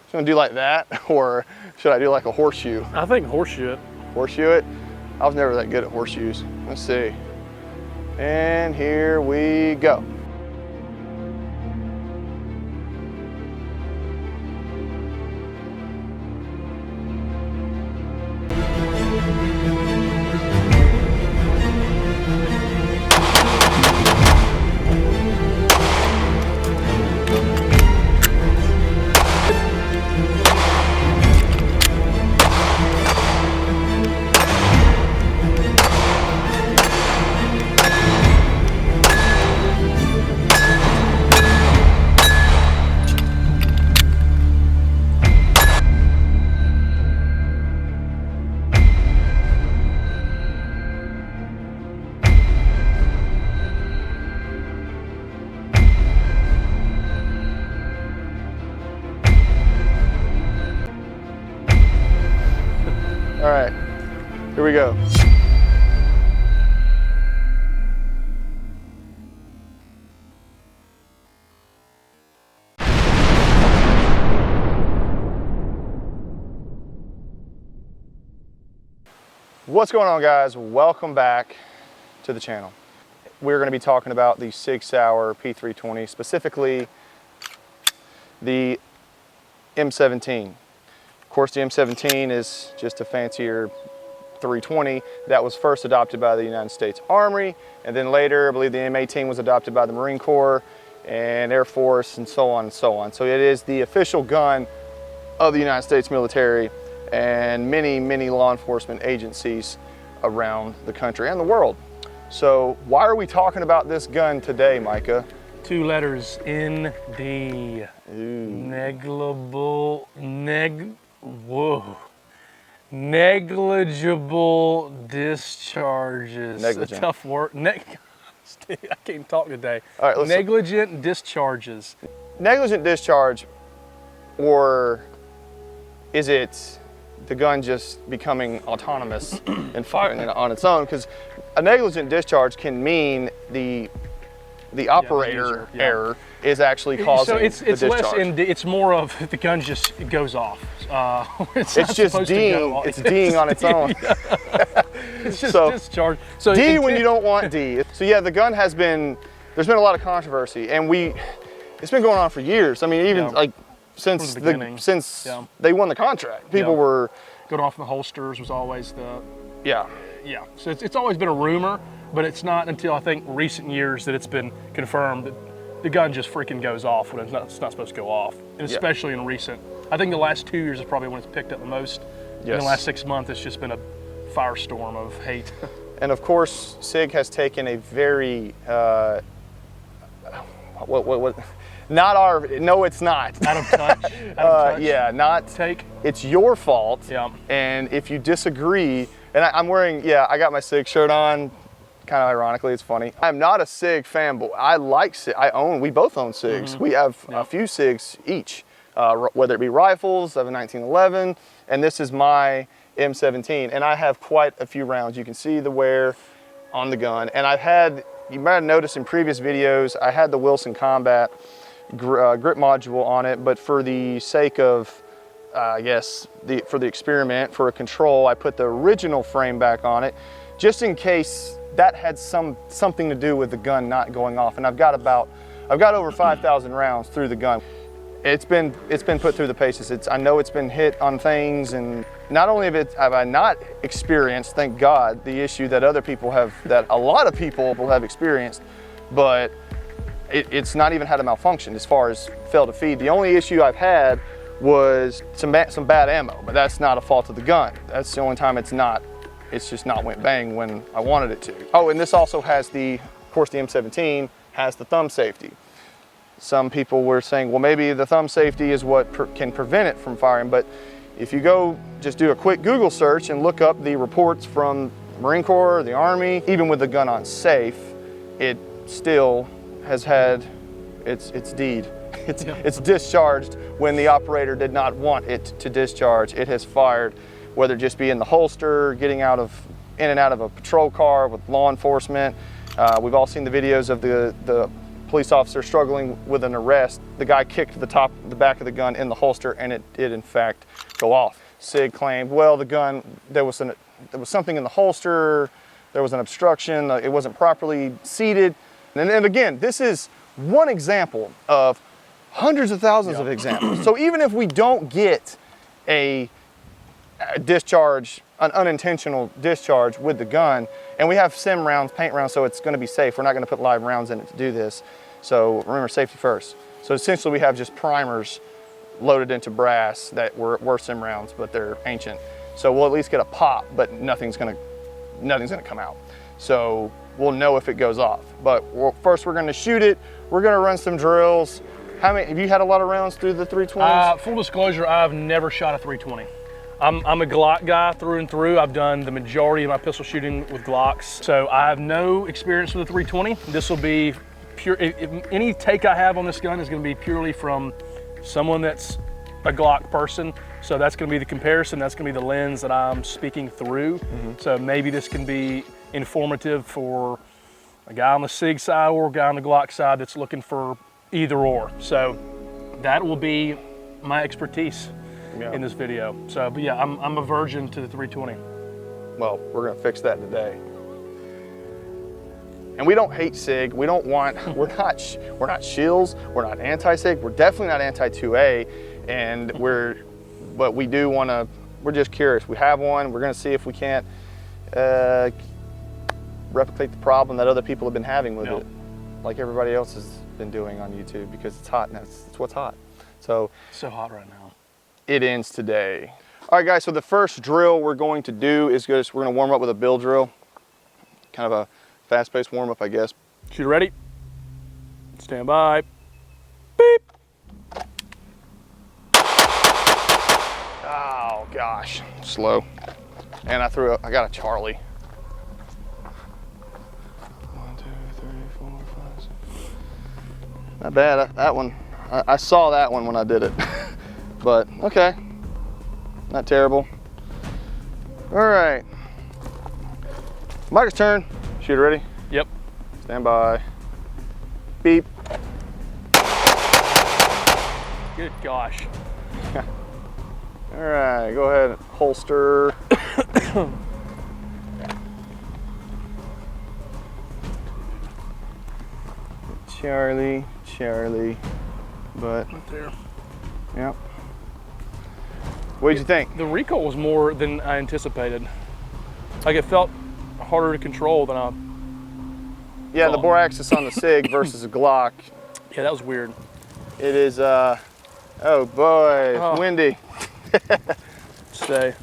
Should I do like that, or should I do like a horseshoe? I think horseshoe it. Horseshoe it? I was never that good at horseshoes. Let's see. And here we go. All right, here we go. What's going on, guys? Welcome back to the channel. We're going to be talking about the Sig Sauer p320, specifically the M17. Of course, the M17 is just a fancier 320 that was first adopted by the United States Army, and then later I believe the M18 was adopted by the Marine Corps and Air Force, and so on and so on. So it is the official gun of the United States military and many law enforcement agencies around the country and the world. So why are we talking about this gun today, Micah? 2 letters, ND. Negligible discharges. Negligent. A tough word. I can't talk today. All right, negligent discharges. Negligent discharge, or is it the gun just becoming autonomous and firing it on its own? Because a negligent discharge can mean the operator error is actually causing the discharge. Less it's more of the gun just goes off. It's just D'ing. It's D'ing on its own. It's just discharge. So D when you don't want D. So yeah, the gun has been, there's been a lot of controversy, and it's been going on for years. I mean, even like since they won the contract, people were going off in the holsters was always the yeah. So it's always been a rumor, but it's not until I think recent years that it's been confirmed that the gun just freaking goes off when it's not supposed to go off, and especially in recent. I think the last 2 years is probably when it's picked up the most. In the last 6 months, it's just been a firestorm of hate. And of course, Sig has taken a very not our, no it's not. Out of touch. Yeah, not take. It's your fault. Yeah. And if you disagree, and I'm wearing, I got my Sig shirt on, kind of ironically, it's funny. I'm not a Sig fanboy. I like Sig, we both own Sigs. We have a few Sigs each, whether it be rifles. I have a 1911, and this is my M17, and I have quite a few rounds. You can see the wear on the gun, and you might have noticed in previous videos, I had the Wilson Combat grip module on it, but for the sake of, I guess, for the experiment, for a control, I put the original frame back on it, just in case that had something to do with the gun not going off. And I've got over 5,000 rounds through the gun. It's been put through the paces. I know it's been hit on things, and not only have I not experienced, thank God, the issue that a lot of people have experienced, but it's not even had a malfunction as far as fail to feed. The only issue I've had was some bad ammo, but that's not a fault of the gun. That's the only time it's just not went bang when I wanted it to. Oh, and this also has of course the M17 has the thumb safety. Some people were saying, well, maybe the thumb safety is what can prevent it from firing, but if you just do a quick Google search and look up the reports from Marine Corps, the Army, even with the gun on safe, it still has had its deed. It's discharged when the operator did not want it to discharge. It has fired, whether it just be in the holster, getting in and out of a patrol car with law enforcement. We've all seen the videos of the police officer struggling with an arrest. The guy kicked the back of the gun in the holster, and it did in fact go off. Sig claimed, well, the gun, there was something in the holster, there was an obstruction, it wasn't properly seated. And again, this is one example of hundreds of thousands of examples. So even if we don't get a discharge, an unintentional discharge with the gun, and we have sim rounds, paint rounds, so it's going to be safe. We're not going to put live rounds in it to do this. So remember, safety first. So essentially we have just primers loaded into brass that were sim rounds, but they're ancient. So we'll at least get a pop, but nothing's going to come out. So we'll know if it goes off. But first we're going to shoot it. We're going to run some drills. How many, have you had a lot of rounds through the 320s? Full disclosure, I've never shot a 320. I'm a Glock guy through and through. I've done the majority of my pistol shooting with Glocks. So I have no experience with the 320. This will be pure, if any take I have on this gun is gonna be purely from someone that's a Glock person. So that's gonna be the comparison, that's gonna be the lens that I'm speaking through. So maybe this can be informative for a guy on the Sig Sauer, a guy on the Glock side that's looking for either or. So that will be my expertise in this video. So, but yeah, I'm a virgin to the 320. Well, we're gonna fix that today. And we don't hate Sig. We don't want, we're not shills. We're not anti-Sig. We're definitely not anti-2A. And but we do wanna, we're just curious. We have one. We're gonna see if we can't replicate the problem that other people have been having with it, like everybody else has been doing on YouTube, because it's hot and it's what's hot. So hot right now. It ends today. All right, guys, so the first drill we're going to do is we're gonna warm up with a bill drill. Kind of a fast-paced warm-up, I guess. Shooter ready? Stand by. Beep. Oh, gosh, slow. And I got a Charlie. 1, 2, 3, 4, 5, 6. Not bad, that one. I saw that one when I did it. But okay, not terrible. All right, Mike's turn. Shooter ready? Yep. Stand by. Beep. Good gosh. All right, go ahead and holster. Charlie, but right there. Yep. What did you think? The recoil was more than I anticipated. Like, it felt harder to control than I Yeah, the bore axis on the Sig versus a Glock. Yeah, that was weird. It is, oh boy, it's windy. Stay.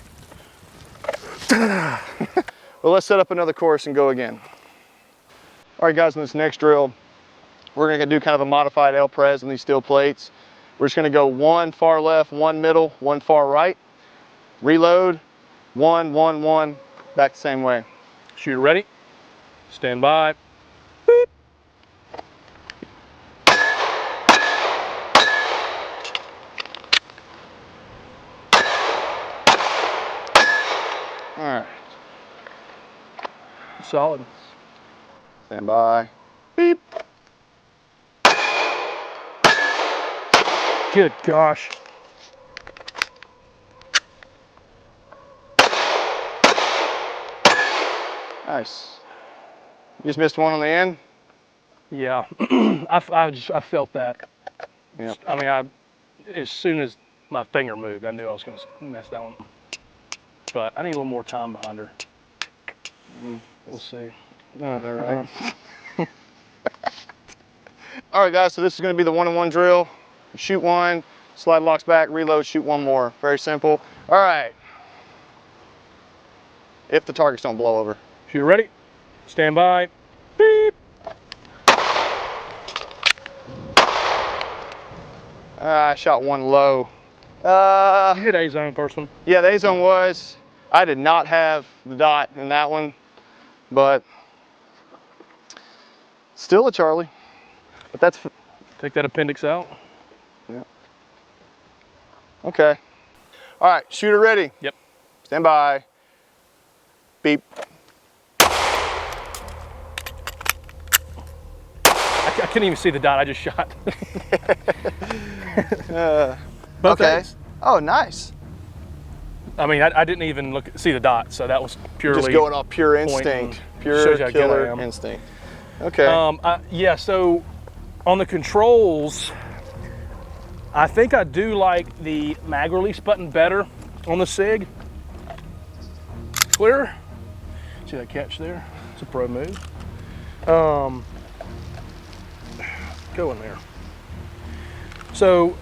Well, let's set up another course and go again. All right, guys, in this next drill, we're gonna do kind of a modified L-Pres on these steel plates. We're just gonna go one far left, one middle, one far right. Reload, 1, 1, 1, back the same way. Shooter ready? Stand by. Beep. All right. Solid. Stand by. Beep. Good gosh. Nice. You just missed one on the end? Yeah, I felt that. Yep. I mean, as soon as my finger moved, I knew I was going to mess that one. But I need a little more time behind her. We'll see. All right. All right, guys, so this is going to be the 1-on-1 drill. Shoot one, slide locks back, reload, shoot one more. Very simple. All right. If the targets don't blow over. Shooter ready? Stand by. Beep. I shot one low. You hit A-zone first one. Yeah, the A-zone was. I did not have the dot in that one, but still a Charlie. But that's. Take that appendix out. Yeah. Okay. All right, shooter ready. Yep. Stand by. Beep. I couldn't even see the dot I just shot. Both okay. eggs. Oh, nice. I mean, I didn't even see the dot, so that was purely Just going off pure point instinct, and pure shows you how good I killer am. instinct. Okay. Yeah, so on the controls, I think I do like the mag release button better on the Sig. Clear. See that catch there? It's a pro move. Go in there. So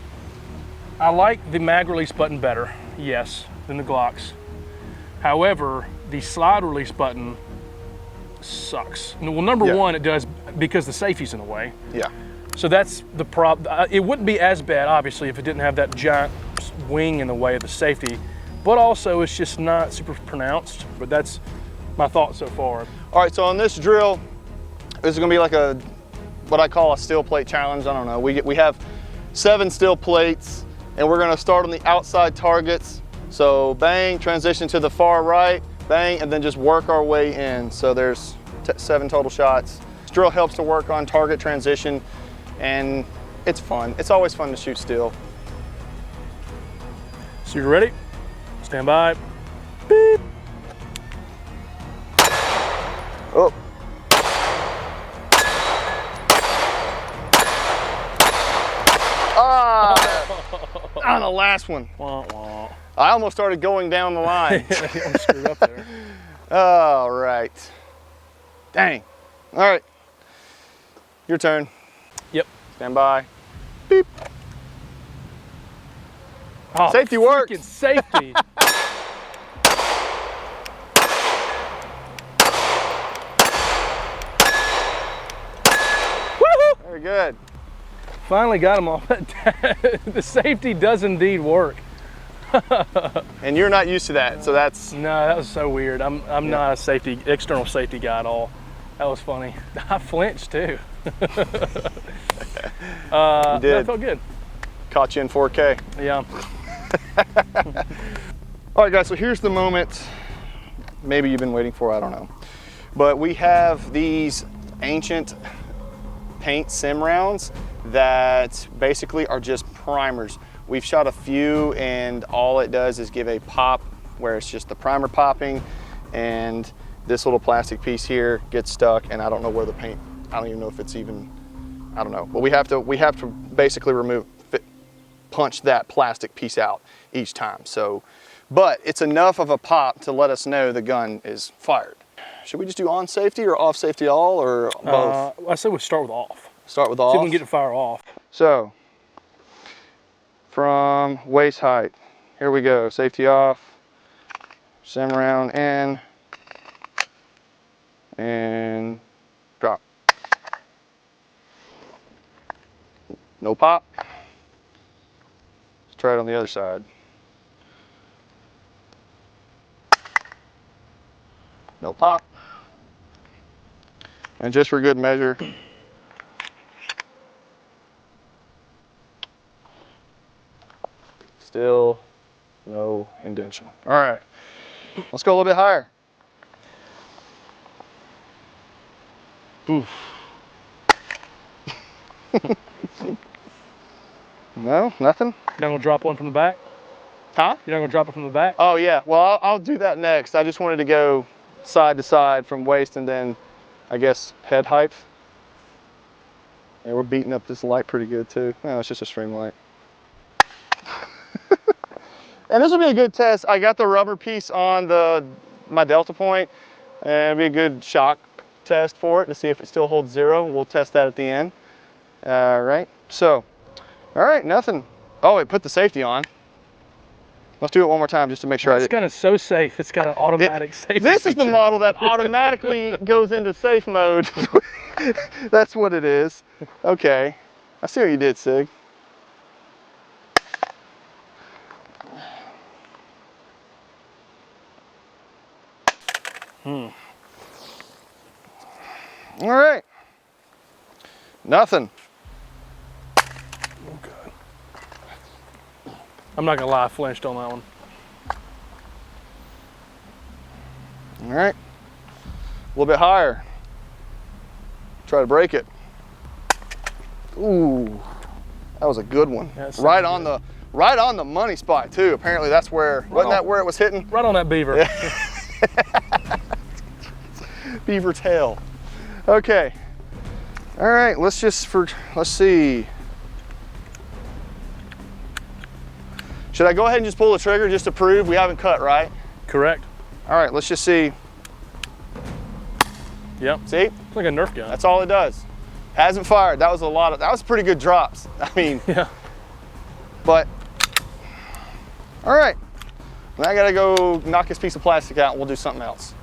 I like the mag release button better, yes, than the Glocks. However, the slide release button sucks. Well, number one, it does because the safety's in the way. Yeah. So that's the problem. It wouldn't be as bad, obviously, if it didn't have that giant wing in the way of the safety, but also it's just not super pronounced, but that's my thought so far. All right, so on this drill, this is gonna be like what I call a steel plate challenge. I don't know, we have 7 steel plates, and we're gonna start on the outside targets. So bang, transition to the far right, bang, and then just work our way in. So there's 7 total shots. This drill helps to work on target transition, and it's fun. It's always fun to shoot steel. So you're ready? Stand by. Beep. Oh. On the last one. Wah, wah. I almost started going down the line. I'm screwed up there. All right. Dang. All right. Your turn. Yep. Stand by. Beep. Oh, Safety works. freaking safety. Woohoo! Very good. Finally got him off. The safety does indeed work. And you're not used to that, so that's... No, that was so weird. I'm not a external safety guy at all. That was funny. I flinched too. You did. That felt good. Caught you in 4K. Yeah. All right, guys, so here's the moment maybe you've been waiting for, I don't know. But we have these ancient paint sim rounds that basically are just primers. We've shot a few, and all it does is give a pop where it's just the primer popping, and this little plastic piece here gets stuck, and I don't know where the paint, I don't even know if it's even, I don't know. But we have to basically punch that plastic piece out each time. So, but it's enough of a pop to let us know the gun is fired. Should we just do on safety or off safety all, or both? I said we'll start with off. Start with See if off. we can get the fire off. So, from waist height, here we go. Safety off, sim round in, and drop. No pop. Let's try it on the other side. No pop. And just for good measure, still no indentation. All right, let's go a little bit higher. Oof. No, nothing? You're not gonna drop one from the back? Huh? You're not gonna drop it from the back? Oh yeah, well I'll do that next. I just wanted to go side to side from waist and then I guess head height. And we're beating up this light pretty good too. No, it's just a string light. And this will be a good test. I got the rubber piece on my delta point, and it'll be a good shock test for it to see if it still holds 0. We'll test that at the end. All right, so, all right, nothing. Oh, it put the safety on. Let's do it one more time just to make sure This gun is so safe. It's got an automatic safety. This is the model that automatically goes into safe mode. That's what it is. Okay, I see what you did, Sig. All right. Nothing. Okay. I'm not gonna lie, I flinched on that one. All right. A little bit higher. Try to break it. Ooh, that was a good one. Yeah, right on the money spot too. Apparently that's where, wasn't that where it was hitting? Right on that beaver. Yeah. Beaver tail. Okay. All right, let's see. Should I go ahead and just pull the trigger just to prove we haven't cut, right? Correct. All right, let's just see. Yep. See? It's like a Nerf gun. That's all it does. Hasn't fired. That was pretty good drops. I mean, yeah. But, all right. Now I gotta go knock this piece of plastic out and we'll do something else.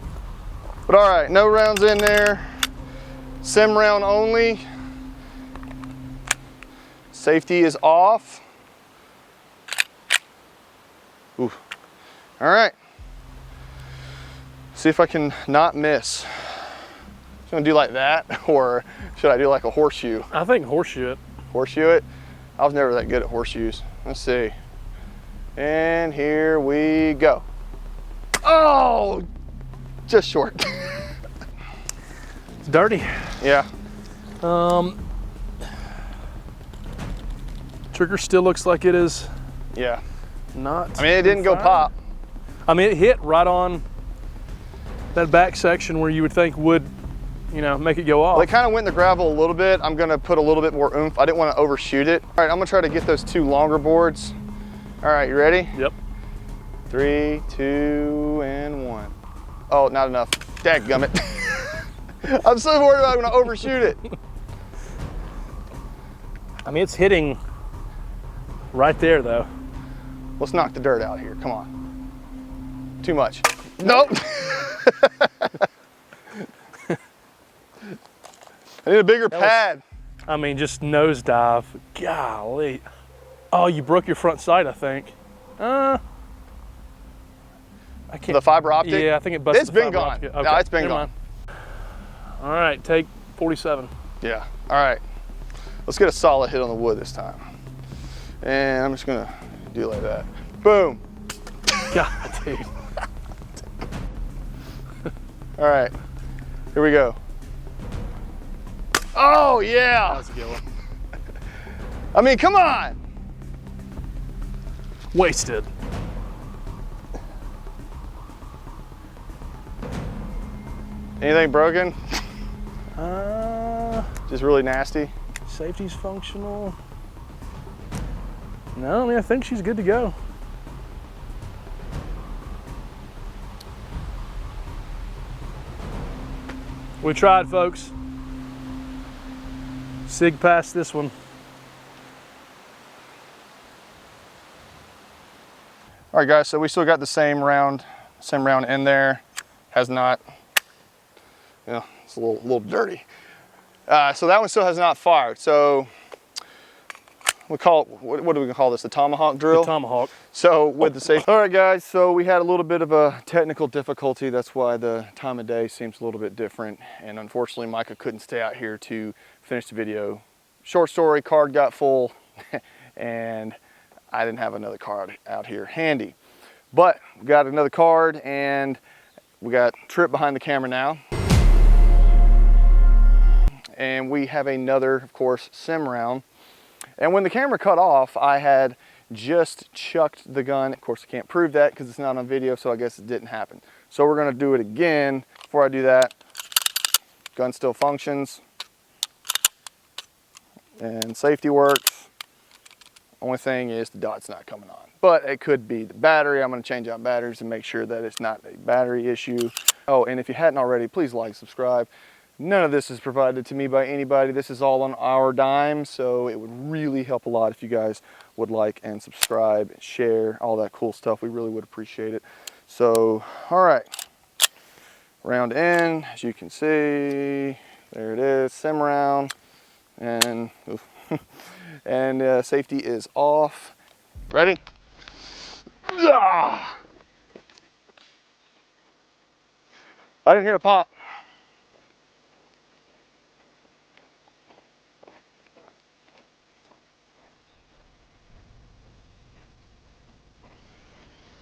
But all right, no rounds in there. Sim round only. Safety is off. Ooh. All right. See if I can not miss. Just gonna do like that, or should I do like a horseshoe? I think horseshoe it. Horseshoe it? I was never that good at horseshoes. Let's see. And here we go. Oh, just short. It's dirty. Yeah. Trigger still looks like it is. Yeah. Not. I mean, it didn't go pop. I mean, it hit right on that back section where you would think would, you know, make it go off. Well, it kind of went in the gravel a little bit. I'm gonna put a little bit more oomph. I didn't want to overshoot it. All right, I'm gonna try to get those two longer boards. All right, you ready? Yep. 3, 2, and 1. Oh, not enough. Dadgummit. I'm so worried about I'm gonna overshoot it. I mean, it's hitting right there though. Let's knock the dirt out here, come on. Too much. Nope. I need a bigger pad. I mean, just nosedive. Golly. Oh, you broke your front sight, I think. I can't. The fiber optic? Yeah, I think it busted. It's been gone. Okay. No, it's been gone. All right, take 47. Yeah, all right. Let's get a solid hit on the wood this time. And I'm just gonna do like that. Boom. God, dude. All right, here we go. Oh, yeah. That was a good one. I mean, come on. Wasted. Anything broken? Just Just really nasty. Safety's functional. No, I mean, I think she's good to go. We tried, folks. Sig passed this one. All right, guys, so we still got the same round in there. Has not, you know, it's a little dirty. So that one still has not fired. So we call it, what do we call this? The tomahawk drill? The tomahawk. So with the safety. All right, guys, so we had a little bit of a technical difficulty. That's why the time of day seems a little bit different. And unfortunately, Micah couldn't stay out here to finish the video. Short story, card got full and I didn't have another card out here handy. But we got another card and we got Trip behind the camera now. And we have another, of course, sim round. And when the camera cut off, I had just chucked the gun. Of course, I can't prove that because it's not on video, so I guess it didn't happen. So we're gonna do it again. Before I do that, gun still functions. And safety works. Only thing is the dot's not coming on. But it could be the battery. I'm gonna change out batteries and make sure that it's not a battery issue. Oh, and if you hadn't already, please like, subscribe. None of this is provided to me by anybody. This is all on our dime, so it would really help a lot if you guys would like and subscribe, and share, all that cool stuff. We really would appreciate it. So, all right. Round in, as you can see, there it is, sim round. And, and safety is off. Ready? Ah! I didn't hear a pop.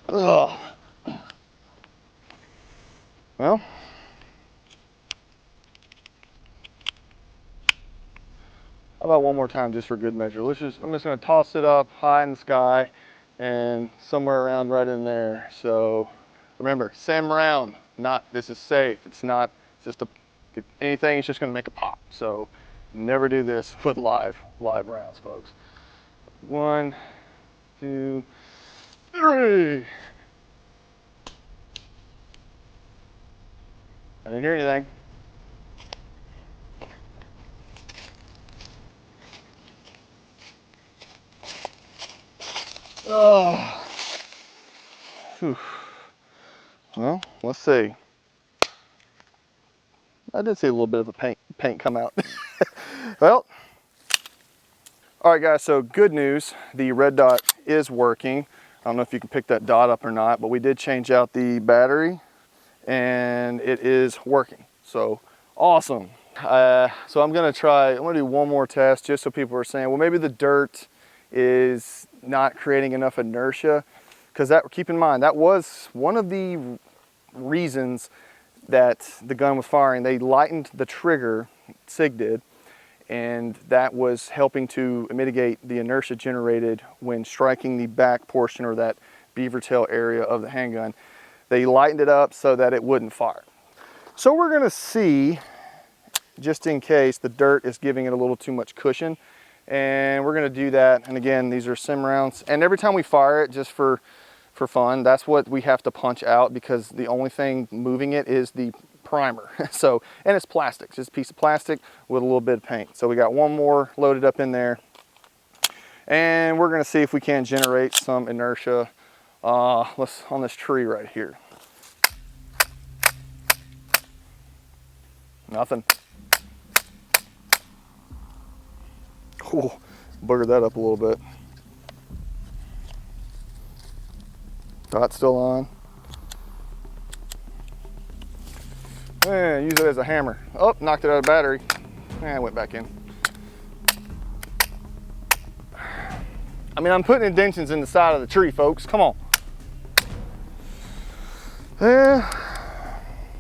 Ugh. Well, How about one more time just for good measure? I'm just gonna toss it up high in the sky and somewhere around right in there. So remember, same round, this is safe. It's not just anything, it's just gonna make a pop. So never do this with live rounds, folks. 1, 2, 3. I didn't hear anything. Oh. Whew. Well, let's see. I did see a little bit of a paint come out. Well, all right guys, so good news. The red dot is working. I don't know if you can pick that dot up or not, but we did change out the battery and it is working. So awesome. So I'm gonna do one more test just so people are saying, well, maybe the dirt is not creating enough inertia. Because keep in mind, that was one of the reasons that the gun was firing. They lightened the trigger, Sig did, and that was helping to mitigate the inertia generated when striking the back portion or that beaver tail area of the handgun. They lightened it up so that it wouldn't fire. So we're gonna see, just in case the dirt is giving it a little too much cushion, and we're gonna do that. And again, these are sim rounds, and every time we fire it, just for fun, that's what we have to punch out, because the only thing moving it is the primer. So, and it's plastic, just a piece of plastic with a little bit of paint. So we got one more loaded up in there, and we're gonna see if we can generate some inertia on this tree right here. Nothing. Ooh, boogered that up a little bit. Dot still on. And use it as a hammer. Oh, knocked it out of battery. And went back in. I mean, I'm putting indentions in the side of the tree, folks. Come on. Yeah.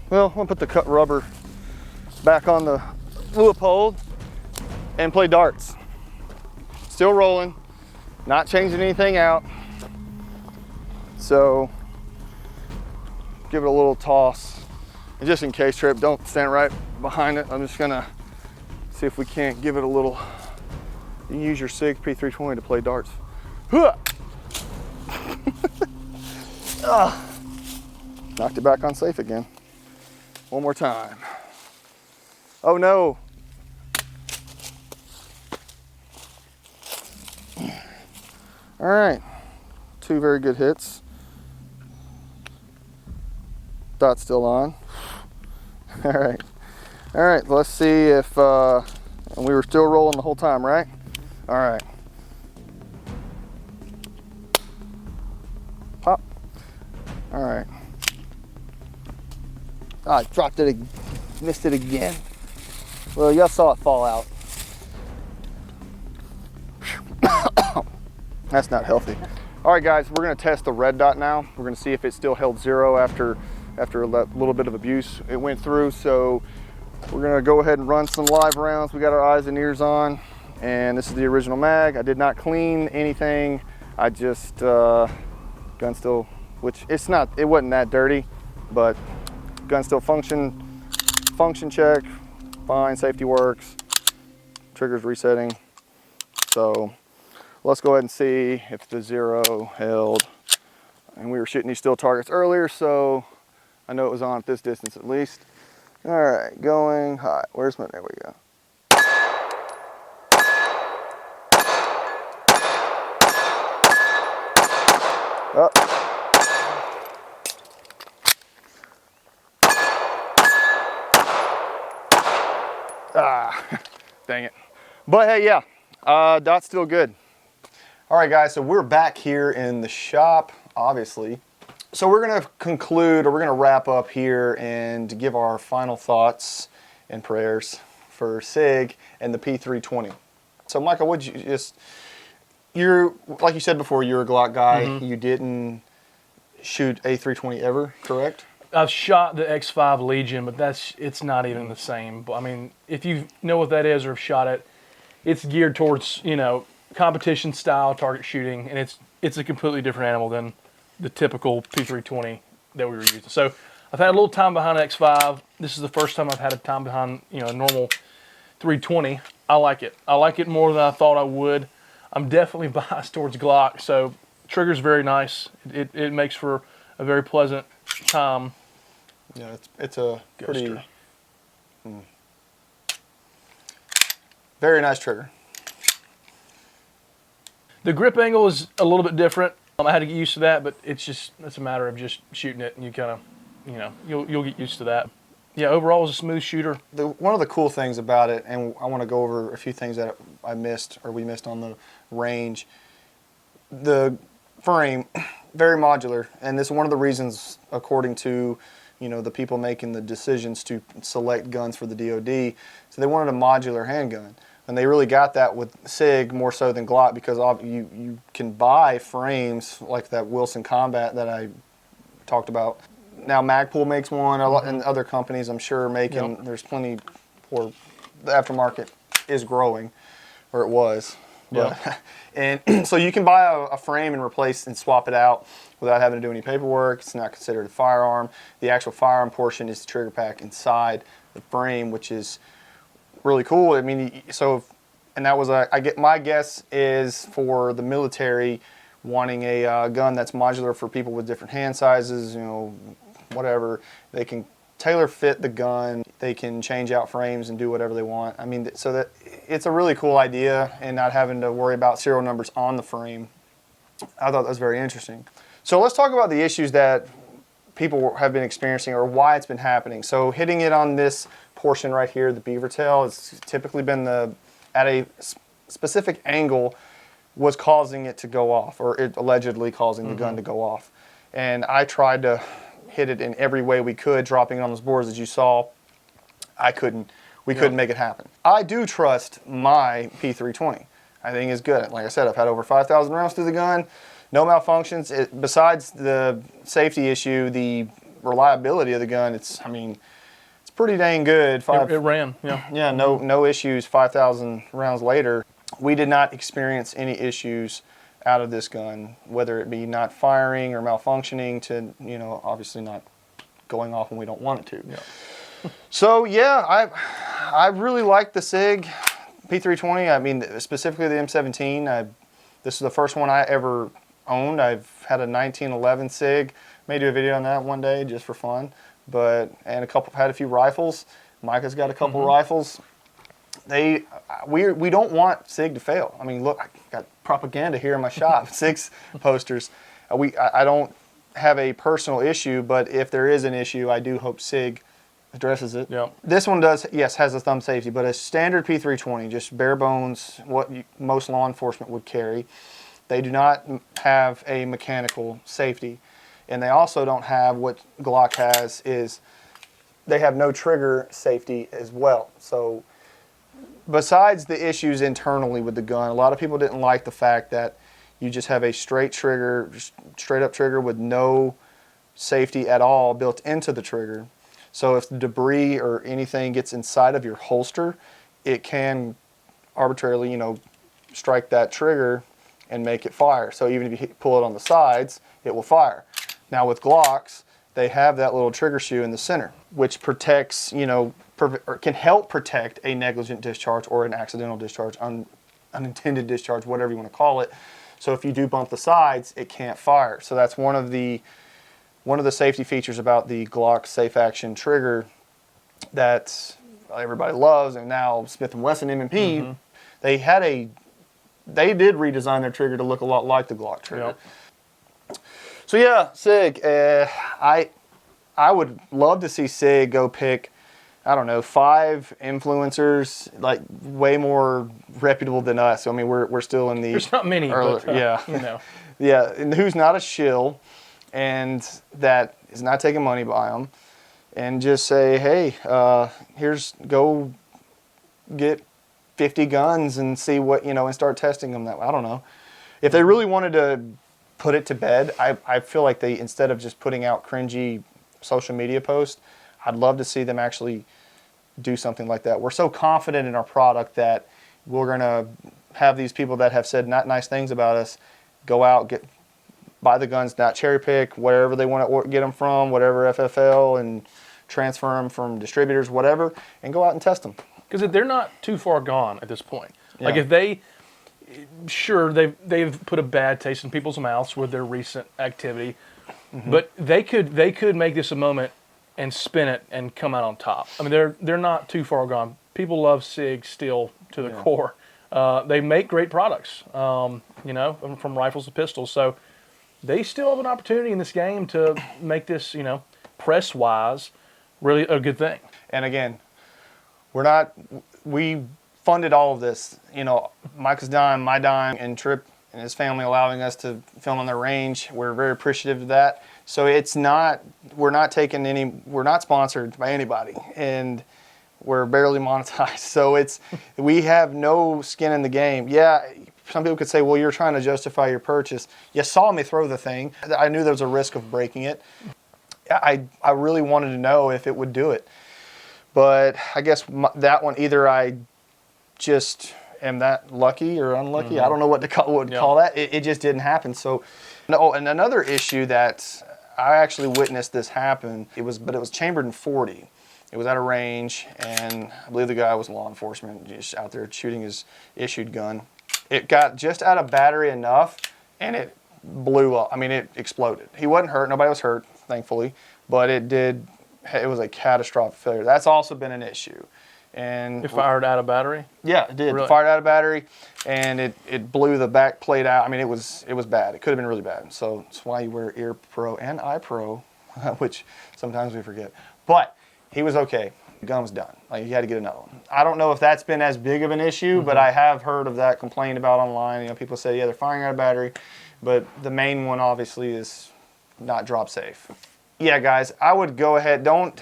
Well, I'm gonna put the cut rubber back on the Leupold and play darts. Still rolling, not changing anything out. So give it a little toss. And just in case, Trip, don't stand right behind it. I'm just gonna see if we can't give it a little. You can use your Sig p320 to play darts. Knocked it back on safe again. One more time. Oh no. All right, 2 very good hits. Dot's still on. All right, let's see if, and we were still rolling the whole time, right? All right. Pop. All right. Oh, I dropped it, missed it again. Well, y'all saw it fall out. That's not healthy. All right, guys, we're gonna test the red dot now. We're gonna see if it still held 0 after a little bit of abuse it went through. So we're gonna go ahead and run some live rounds. We got our eyes and ears on, and this is the original mag. I did not clean anything. I just, gun still, which it wasn't that dirty, but gun still function check, fine, safety works, trigger's resetting. So let's go ahead and see if the 0 held. And we were shooting these still targets earlier, so I know it was on at this distance at least. All right, going high. Where's my, there we go. Oh. Dang it. But hey, yeah, dot's still good. All right, guys, so we're back here in the shop, obviously. So we're gonna conclude, or we're gonna wrap up here and give our final thoughts and prayers for Sig and the P320. So Michael, would you you're, like you said before, you're a Glock guy. Mm-hmm. You didn't shoot a 320 ever, correct? I've shot the X5 Legion, but it's not even the same. I mean, if you know what that is or have shot it, it's geared towards, you know, competition style target shooting, and it's a completely different animal than the typical P320 that we were using. So I've had a little time behind X5. This is the first time I've had a time behind, you know, a normal 320. I like it. I like it more than I thought I would. I'm definitely biased towards Glock, so trigger's very nice. It makes for a very pleasant time. Yeah, it's a pretty very nice trigger. The grip angle is a little bit different. I had to get used to that, but it's a matter of just shooting it, and you kind of, you know, you'll get used to that. Yeah, overall, it's a smooth shooter. One of the cool things about it, and I want to go over a few things that I missed or we missed on the range. The frame, very modular, and this is one of the reasons, according to, you know, the people making the decisions to select guns for the DoD. So they wanted a modular handgun, and they really got that with Sig more so than Glock, because you can buy frames like that Wilson Combat that I talked about. Now Magpul makes one, and other companies I'm sure are making. Yep. There's plenty, or the aftermarket is growing, or it was. But, yep. And so you can buy a frame and replace and swap it out without having to do any paperwork. It's not considered a firearm. The actual firearm portion is the trigger pack inside the frame, which is really cool. I mean, and that was my guess is for the military wanting a gun that's modular for people with different hand sizes, you know, whatever. They can tailor fit the gun. They can change out frames and do whatever they want. I mean, so that it's a really cool idea, and not having to worry about serial numbers on the frame. I thought that was very interesting. So let's talk about the issues that people have been experiencing, or why it's been happening. So hitting it on this portion right here, the beaver tail, it's typically been at a specific angle was causing it to go off, or it allegedly causing the gun to go off. And I tried to hit it in every way we could, dropping it on those boards as you saw. We couldn't make it happen. I do trust my P320. I think it's good. Like I said, I've had over 5,000 rounds through the gun, no malfunctions. Besides the safety issue, the reliability of the gun, it's pretty dang good. It ran, yeah. Yeah, no issues 5,000 rounds later. We did not experience any issues out of this gun, whether it be not firing or malfunctioning to, you know, obviously not going off when we don't want it to. Yeah. So yeah, I really like the Sig P320. I mean, specifically the M17. This is the first one I ever owned. I've had a 1911 Sig. May do a video on that one day just for fun. And had a few rifles. Micah's got a couple rifles. We don't want Sig to fail. I mean, look, I got propaganda here in my shop, 6 posters. I don't have a personal issue, but if there is an issue, I do hope Sig addresses it. Yep. This one does, yes, has a thumb safety, but a standard P320, just bare bones, what most law enforcement would carry. They do not have a mechanical safety, and they also don't have what Glock has. Is they have no trigger safety as well. So besides the issues internally with the gun, a lot of people didn't like the fact that you just have a straight trigger, straight up trigger with no safety at all built into the trigger. So if debris or anything gets inside of your holster, it can arbitrarily, you know, strike that trigger and make it fire. So even if you pull it on the sides, it will fire. Now with Glocks, they have that little trigger shoe in the center, which protects, you know, or can help protect a negligent discharge or an accidental discharge, unintended discharge, whatever you want to call it. So if you do bump the sides, it can't fire. So that's one of the safety features about the Glock Safe Action trigger that everybody loves. And now Smith & Wesson M&P, they did redesign their trigger to look a lot like the Glock trigger. Yep. So yeah, Sig, I would love to see Sig go pick, I don't know, 5 influencers, like way more reputable than us. So, I mean, we're still in the... There's not many, but, yeah. You know. Yeah, and who's not a shill and that is not taking money by them, and just say, hey, go get 50 guns and see what, you know, and start testing them that way. I don't know. If they really wanted to put it to bed, I feel like they, instead of just putting out cringy social media posts, I'd love to see them actually do something like that. We're so confident in our product that we're going to have these people that have said not nice things about us go out, buy the guns, not cherry pick, wherever they want to get them from, whatever FFL, and transfer them from distributors, whatever, and go out and test them. Because they're not too far gone at this point. Yeah. Like if they, sure, they've put a bad taste in people's mouths with their recent activity, but they could make this a moment and spin it and come out on top. I mean, they're not too far gone. People love Sig still to the core. They make great products, you know, from rifles to pistols. So they still have an opportunity in this game to make this, you know, press-wise, really a good thing. And again, we funded all of this, you know, Micah's dime, my dime, and Trip and his family allowing us to film on their range. We're very appreciative of that. So we're not sponsored by anybody, and we're barely monetized. So we have no skin in the game. Yeah, some people could say, well, you're trying to justify your purchase. You saw me throw the thing. I knew there was a risk of breaking it. I really wanted to know if it would do it. But I guess that one, either I just am that lucky or unlucky. I don't know what to call that. It just didn't happen. So, no. And another issue that I actually witnessed this happen. It was chambered in .40. It was at a range, and I believe the guy was law enforcement, just out there shooting his issued gun. It got just out of battery enough, and it blew up. I mean, it exploded. He wasn't hurt. Nobody was hurt, thankfully, but it did. It was a catastrophic failure. That's also been an issue. And it fired out of battery? Yeah, it did. Really? It fired out of battery, and it blew the back plate out. I mean, it was bad. It could have been really bad. So that's why you wear Ear Pro and Eye Pro, which sometimes we forget. But he was okay. The gun was done. Like, he had to get another one. I don't know if that's been as big of an issue, but I have heard of that complained about online. You know, people say, yeah, they're firing out of battery, but the main one obviously is not drop safe. Yeah, guys, I would go ahead. Don't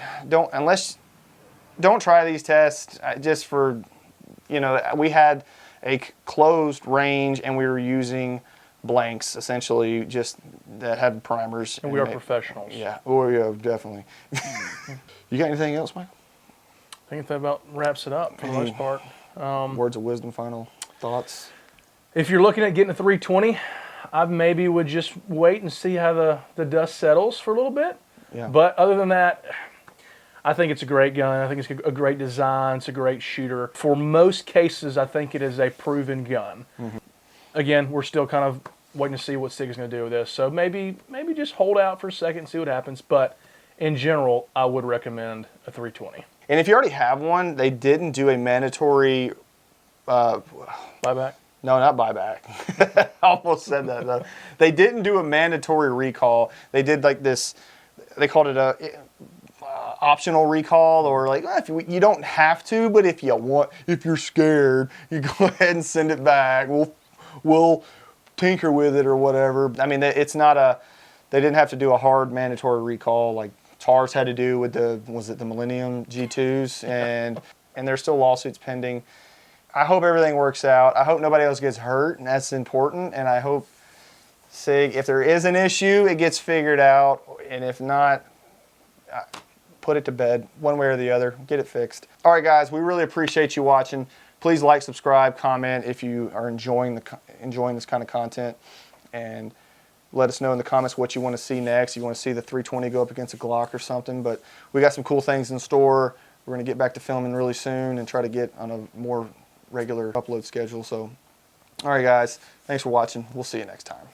try these tests just for, you know, we had a closed range and we were using blanks, essentially, just that had primers. And we are professionals. Yeah, oh yeah, definitely. You got anything else, Mike? I think that about wraps it up for the most part. Words of wisdom, final thoughts? If you're looking at getting a 320, I maybe would just wait and see how the dust settles for a little bit. Yeah. But other than that, I think it's a great gun. I think it's a great design. It's a great shooter. For most cases, I think it is a proven gun. Again, we're still kind of waiting to see what Sig is going to do with this. So maybe just hold out for a second and see what happens. But in general, I would recommend a 320. And if you already have one, they didn't do a mandatory Buyback? No, not buyback. I almost said that, though. They didn't do a mandatory recall. They did like this, they called it a optional recall, or like, if you don't have to, but if you're scared, you go ahead and send it back. We'll tinker with it or whatever. I mean, they didn't have to do a hard mandatory recall like TARS had to do with the Millennium G2s, and there's still lawsuits pending. I hope everything works out. I hope nobody else gets hurt, and that's important. And I hope Sig, if there is an issue, it gets figured out. And if not, put it to bed one way or the other. Get it fixed. All right, guys, we really appreciate you watching. Please like, subscribe, comment if you are enjoying this kind of content. And let us know in the comments what you want to see next. You want to see the 320 go up against a Glock or something. But we got some cool things in store. We're going to get back to filming really soon and try to get on a more regular upload schedule. So, all right, guys, thanks for watching. We'll see you next time.